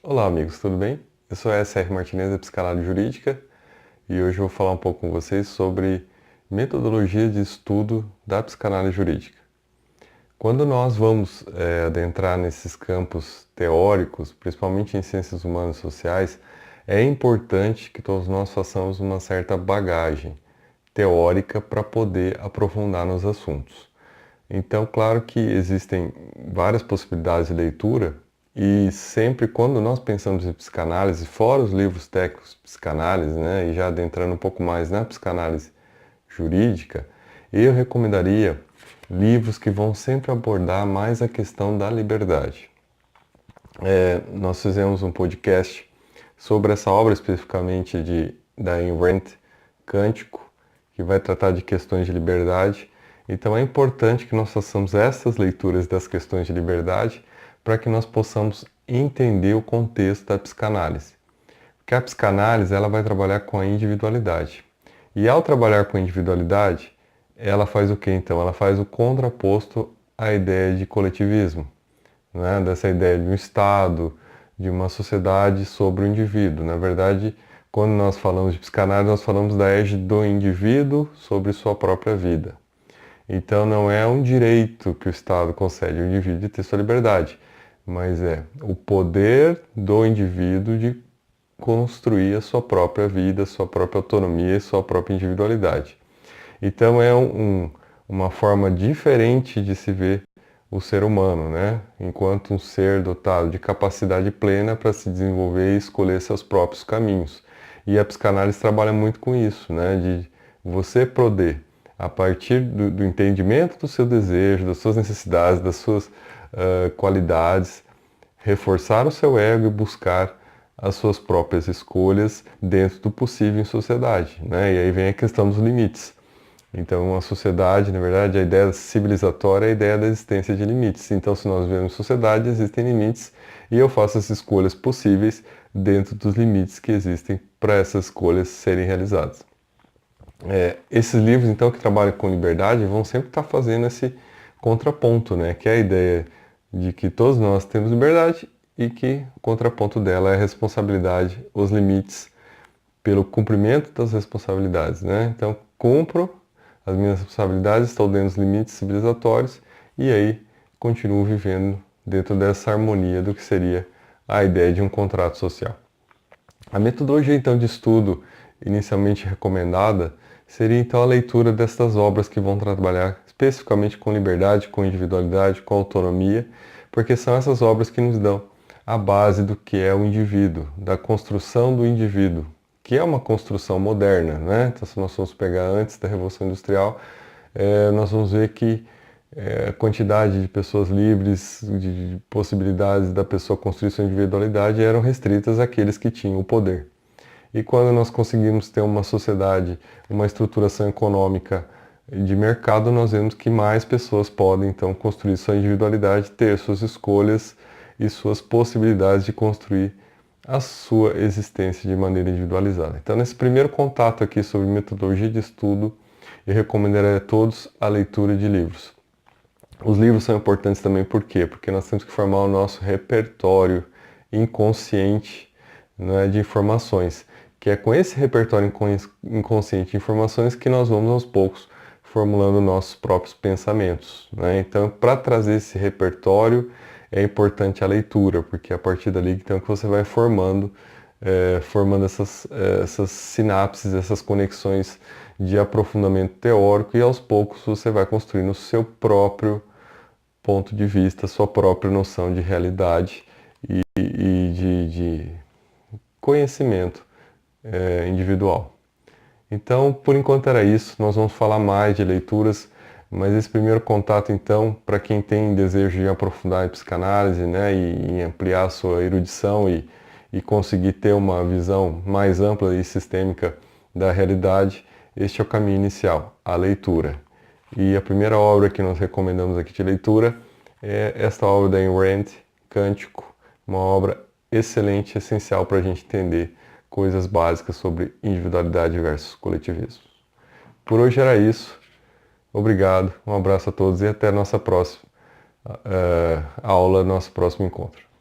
Olá amigos, tudo bem? Eu sou S.R. Martinez da Psicanálise Jurídica e hoje eu vou falar um pouco com vocês sobre metodologia de estudo da psicanálise jurídica. Quando nós vamos adentrar nesses campos teóricos, principalmente em ciências humanas e sociais, é importante que todos nós façamos uma certa bagagem teórica para poder aprofundar nos assuntos. Então, claro que existem várias possibilidades de leitura e sempre quando nós pensamos em psicanálise, fora os livros técnicos de psicanálise, né, e já adentrando um pouco mais na psicanálise jurídica, eu recomendaria livros que vão sempre abordar mais a questão da liberdade. Nós fizemos um podcast sobre essa obra especificamente da Ayn Rand, Cântico, que vai tratar de questões de liberdade. Então é importante que nós façamos essas leituras das questões de liberdade para que nós possamos entender o contexto da psicanálise. Porque a psicanálise ela vai trabalhar com a individualidade. E ao trabalhar com a individualidade, ela faz o que então? Ela faz o contraposto à ideia de coletivismo, né? Dessa ideia de um Estado, de uma sociedade sobre o indivíduo. Na verdade, quando nós falamos de psicanálise, nós falamos da égide do indivíduo sobre sua própria vida. Então não é um direito que o Estado concede ao indivíduo de ter sua liberdade, mas é o poder do indivíduo de construir a sua própria vida, sua própria autonomia e sua própria individualidade. Então é uma forma diferente de se ver o ser humano, né? Enquanto um ser dotado de capacidade plena para se desenvolver e escolher seus próprios caminhos. E a psicanálise trabalha muito com isso, né? De você poder, a partir do entendimento do seu desejo, das suas necessidades, das suas qualidades, reforçar o seu ego e buscar as suas próprias escolhas dentro do possível em sociedade, né? E aí vem a questão dos limites. Então, a sociedade, na verdade, a ideia civilizatória é a ideia da existência de limites. Então, se nós vivemos em sociedade, existem limites e eu faço as escolhas possíveis dentro dos limites que existem para essas escolhas serem realizadas. Esses livros, então, que trabalham com liberdade, vão sempre estar fazendo esse contraponto, né? Que é a ideia de que todos nós temos liberdade e que o contraponto dela é a responsabilidade, os limites, pelo cumprimento das responsabilidades, né? Então, cumpro as minhas responsabilidades, estou dentro dos limites civilizatórios e aí continuo vivendo dentro dessa harmonia do que seria a ideia de um contrato social. A metodologia, então, de estudo inicialmente recomendada seria, então, a leitura destas obras que vão trabalhar especificamente com liberdade, com individualidade, com autonomia, porque são essas obras que nos dão a base do que é o indivíduo, da construção do indivíduo, que é uma construção moderna, né? Então, se nós formos pegar antes da Revolução Industrial, nós vamos ver que a quantidade de pessoas livres, de possibilidades da pessoa construir sua individualidade eram restritas àqueles que tinham o poder. E quando nós conseguimos ter uma sociedade, uma estruturação econômica de mercado, nós vemos que mais pessoas podem, então, construir sua individualidade, ter suas escolhas e suas possibilidades de construir a sua existência de maneira individualizada. Então, nesse primeiro contato aqui sobre metodologia de estudo, eu recomendaria a todos a leitura de livros. Os livros são importantes também por quê? Porque nós temos que formar o nosso repertório inconsciente, né, de informações, que é com esse repertório inconsciente de informações que nós vamos aos poucos formulando nossos próprios pensamentos, né? Então, para trazer esse repertório, é importante a leitura, porque é a partir dali então, que você vai formando essas sinapses, essas conexões de aprofundamento teórico e aos poucos você vai construindo o seu próprio ponto de vista, sua própria noção de realidade e de conhecimento individual. Então, por enquanto era isso. Nós vamos falar mais de leituras, mas esse primeiro contato, então, para quem tem desejo de aprofundar em psicanálise, né, e ampliar a sua erudição e conseguir ter uma visão mais ampla e sistêmica da realidade, este é o caminho inicial, a leitura. E a primeira obra que nós recomendamos aqui de leitura é esta obra da Ayn Rand, Cântico, uma obra excelente, essencial para a gente entender coisas básicas sobre individualidade versus coletivismo. Por hoje era isso. Obrigado, um abraço a todos e até a nossa próxima aula, nosso próximo encontro.